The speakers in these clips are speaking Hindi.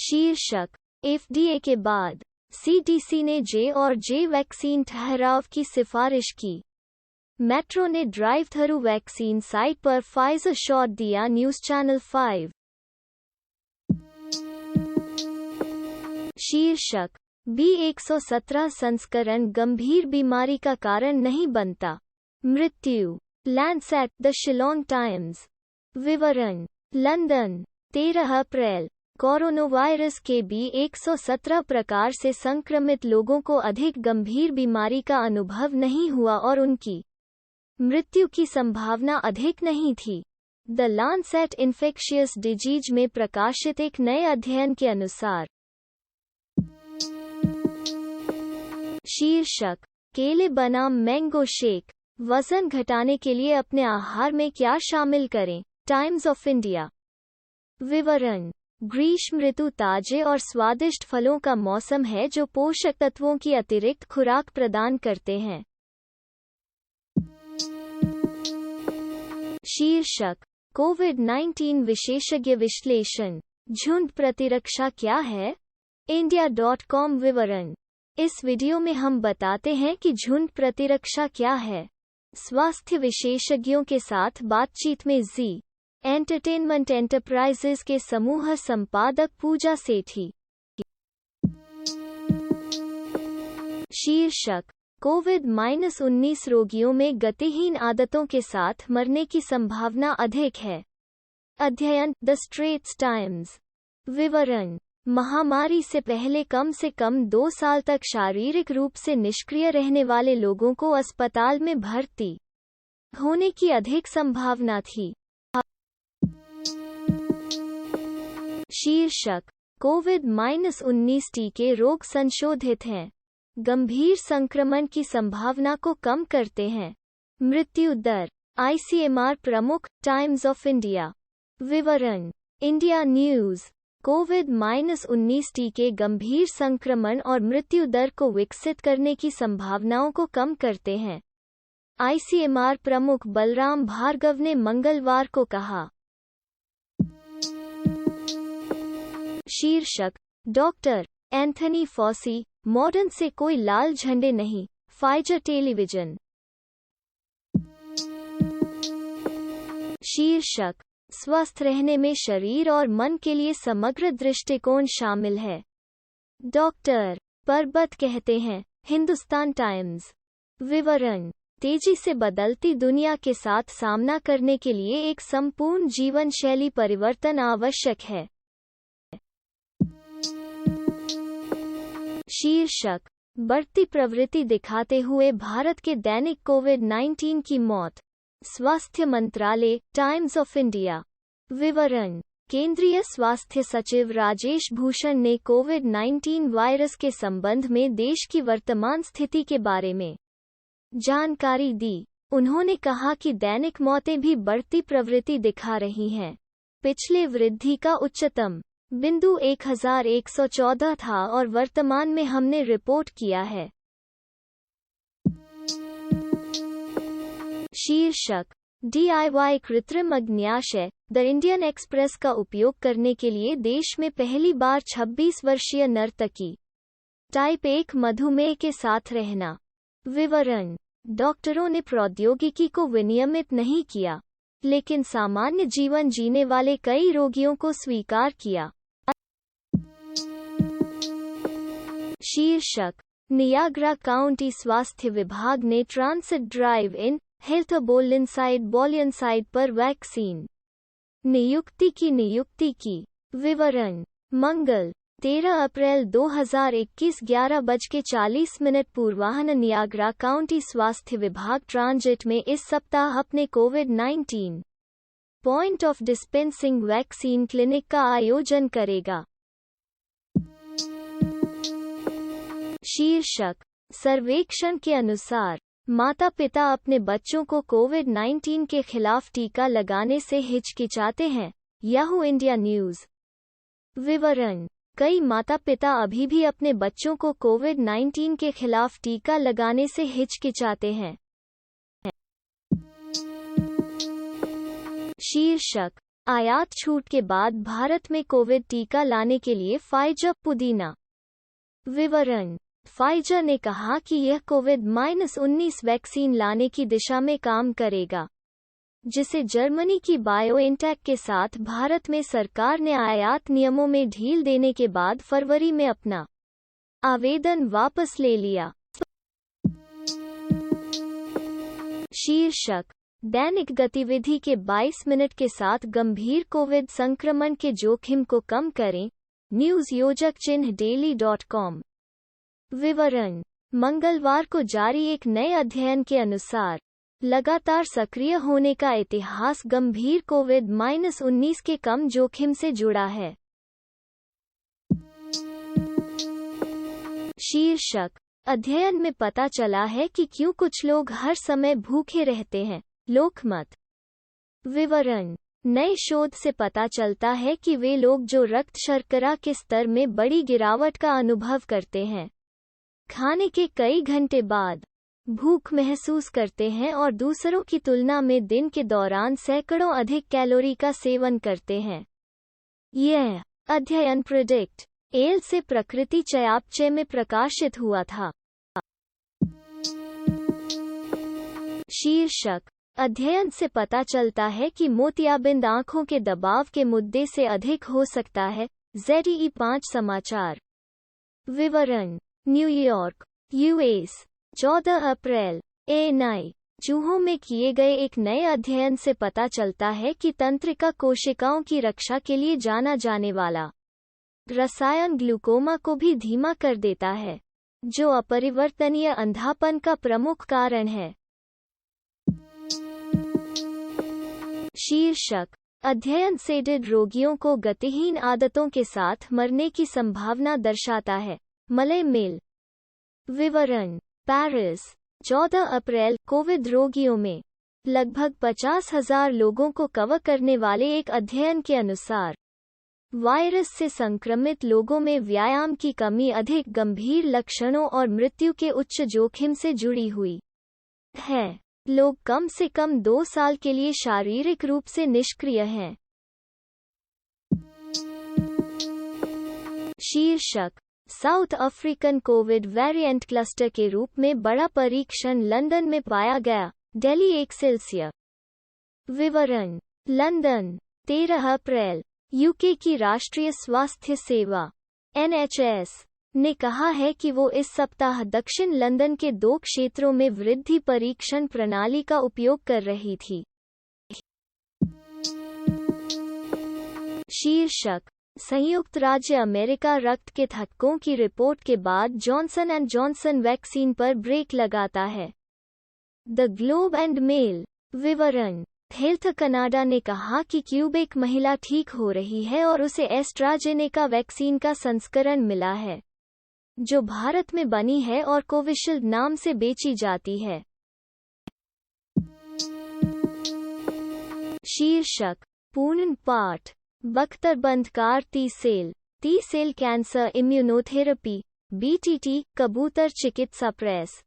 शीर्षक एफडीए के बाद सीडीसी ने जे और जे वैक्सीन ठहराव की सिफारिश की। मेट्रो ने ड्राइव थ्रू वैक्सीन साइट पर फाइजर शॉट दिया। News channel 5। शीर्षक B117 संस्करण गंभीर बीमारी का कारण नहीं बनता, मृत्यु। Lancet the Shillong times. विवरण। लंदन 13 अप्रैल। कोरोनावायरस के B117 प्रकार से संक्रमित लोगों को अधिक गंभीर बीमारी का अनुभव नहीं हुआ और उनकी मृत्यु की संभावना अधिक नहीं थी। द लांसेट इन्फेक्शियस डिजीज में प्रकाशित एक नए अध्ययन के अनुसार। शीर्षक केले बनाम मैंगो शेक, वजन घटाने के लिए अपने आहार में क्या शामिल करें। Times of India. विवरण। ग्रीष्म ऋतु ताजे और स्वादिष्ट फलों का मौसम है जो पोषक तत्वों की अतिरिक्त खुराक प्रदान करते हैं। शीर्षक कोविड-19 विशेषज्ञ विश्लेषण, झुंड प्रतिरक्षा क्या है। India.com। विवरण। इस वीडियो में हम बताते हैं कि झुंड प्रतिरक्षा क्या है। स्वास्थ्य विशेषज्ञों के साथ बातचीत में जी एंटरटेनमेंट एंटरप्राइजेज के समूह संपादक पूजा सेठी। शीर्षक कोविड-19 रोगियों में गतिहीन आदतों के साथ मरने की संभावना अधिक है। अध्ययन द स्ट्रेट्स टाइम्स। विवरण। महामारी से पहले कम से कम 2 साल तक शारीरिक रूप से निष्क्रिय रहने वाले लोगों को अस्पताल में भर्ती होने की अधिक संभावना थी। शीर्षक कोविड-19 टीके रोग संशोधित हैं, गंभीर संक्रमण की संभावना को कम करते हैं। मृत्यु दर। आईसीएमआर प्रमुख। Times of India. विवरण। India News. कोविड-19 टीके गंभीर संक्रमण और मृत्यु दर को विकसित करने की संभावनाओं को कम करते हैं, आईसीएमआर प्रमुख बलराम भार्गव ने मंगलवार को कहा। शीर्षक डॉक्टर एंथनी फॉसी, मॉडर्न से कोई लाल झंडे नहीं, फाइजर टेलीविजन। शीर्षक स्वस्थ रहने में शरीर और मन के लिए समग्र दृष्टिकोण शामिल है, डॉक्टर परबत कहते हैं। हिंदुस्तान टाइम्स। विवरण। तेजी से बदलती दुनिया के साथ सामना करने के लिए एक संपूर्ण जीवन शैली परिवर्तन आवश्यक है। शीर्षक बढ़ती प्रवृत्ति दिखाते हुए भारत के दैनिक कोविड-19 की मौत, स्वास्थ्य मंत्रालय। Times of India. विवरण। केंद्रीय स्वास्थ्य सचिव राजेश भूषण ने कोविड-19 वायरस के संबंध में देश की वर्तमान स्थिति के बारे में जानकारी दी। उन्होंने कहा कि दैनिक मौतें भी बढ़ती प्रवृत्ति दिखा रही हैं। पिछले वृद्धि का उच्चतम बिंदु 1114 था और वर्तमान में हमने रिपोर्ट किया है। शीर्षक DIY कृत्रिम अग्न्याशय, द इंडियन एक्सप्रेस का उपयोग करने के लिए देश में पहली बार 26 वर्षीय नर्तकी टाइप 1 मधुमेह के साथ रहना। विवरण। डॉक्टरों ने प्रौद्योगिकी को विनियमित नहीं किया, लेकिन सामान्य जीवन जीने वाले कई रोगियों को स्वीकार किया। शीर्षक नियाग्रा काउंटी स्वास्थ्य विभाग ने ट्रांसिट ड्राइव इन हेल्थ बोलियनसाइड पर वैक्सीन नियुक्ति की। विवरण। मंगल 13 अप्रैल 2021 11:40 पूर्वाह्न नियाग्रा काउंटी स्वास्थ्य विभाग ट्रांजिट में इस सप्ताह अपने कोविड-19 point of dispensing vaccine clinic का आयोजन करेगा। शीर्षक सर्वेक्षण के अनुसार माता पिता अपने बच्चों को कोविड-19 के खिलाफ टीका लगाने से हिचकिचाते हैं, याहू इंडिया न्यूज। विवरण। कई माता पिता अभी भी अपने बच्चों को कोविड-19 के खिलाफ टीका लगाने से हिचकिचाते हैं। शीर्षक आयात छूट के बाद भारत में कोविड टीका लाने के लिए फाइजर पुदीना। विवरण। फाइजर ने कहा कि यह कोविड-19 वैक्सीन लाने की दिशा में काम करेगा, जिसे जर्मनी की बायोएनटेक के साथ भारत में सरकार ने आयात नियमों में ढील देने के बाद फरवरी में अपना आवेदन वापस ले लिया। शीर्षक। दैनिक गतिविधि के 22 मिनट के साथ गंभीर कोविड संक्रमण के जोखिम को कम करें। न्यूज योजक चिन्ह daily.com। विवरण। मंगलवार को जारी एक नए अध्ययन के अनुसार लगातार सक्रिय होने का इतिहास गंभीर कोविड-19 के कम जोखिम से जुड़ा है। शीर्षक। अध्ययन में पता चला है कि क्यों कुछ लोग हर समय भूखे रहते हैं। लोकमत। विवरण। नए शोध से पता चलता है कि वे लोग जो रक्त शर्करा के स्तर में बड़ी गिरावट का अनुभव करते हैं, खाने के कई घंटे बाद भूख महसूस करते हैं और दूसरों की तुलना में दिन के दौरान सैकड़ों अधिक कैलोरी का सेवन करते हैं। यह अध्ययन प्रोडक्ट एल से प्रकृति चयापचय में प्रकाशित हुआ था। शीर्षक। अध्ययन से पता चलता है कि मोतियाबिंद आंखों के दबाव के मुद्दे से अधिक हो सकता है। ZEE 5 समाचार। विवरण। न्यूयॉर्क, यूएस, 14 अप्रैल। ANI। चूहों में किए गए एक नए अध्ययन से पता चलता है कि तंत्रिका कोशिकाओं की रक्षा के लिए जाना जाने वाला रसायन ग्लूकोमा को भी धीमा कर देता है, जो अपरिवर्तनीय अंधापन का प्रमुख कारण है। शीर्षक। अध्ययन सेडेड रोगियों को गतिहीन आदतों के साथ मरने की संभावना दर्शाता है। Malay Mail. विवरण। पेरिस, 14 अप्रैल। कोविड रोगियों में लगभग 50,000 लोगों को कवर करने वाले एक अध्ययन के अनुसार वायरस से संक्रमित लोगों में व्यायाम की कमी अधिक गंभीर लक्षणों और मृत्यु के उच्च जोखिम से जुड़ी हुई है। लोग कम से कम 2 साल के लिए शारीरिक रूप से निष्क्रिय हैं। शीर्षक। South African Covid variant cluster के रूप में बड़ा परीक्षण लंदन में पाया गया। दिल्ली एक्सेल्सियर। विवरण। लंदन, 13 अप्रैल। यूके की राष्ट्रीय स्वास्थ्य सेवा NHS ने कहा है कि वो इस सप्ताह दक्षिण लंदन के 2 क्षेत्रों में वृद्धि परीक्षण प्रणाली का उपयोग कर रही थी। शीर्षक। संयुक्त राज्य अमेरिका रक्त के थक्कों की रिपोर्ट के बाद जॉनसन एंड जॉनसन वैक्सीन पर ब्रेक लगाता है। The Globe and Mail. विवरण। हेल्थ कनाडा ने कहा कि क्यूबेक महिला ठीक हो रही है और उसे एस्ट्राजेनेका वैक्सीन का संस्करण मिला है, जो भारत में बनी है और कोविशील्ड नाम से बेची जाती है। शीर्षक। पूर्ण पाठ। बख्तरबंद car T cell cancer immunotherapy BTT कबूतर चिकित्सा प्रेस।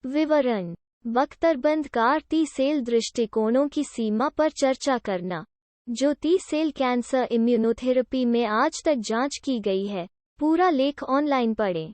विवरण। बख्तरबंद कार टी सेल दृष्टिकोणों की सीमा पर चर्चा करना, जो टी सेल कैंसर इम्यूनोथेरेपी में आज तक जांच की गई है। पूरा लेख ऑनलाइन पढ़ें।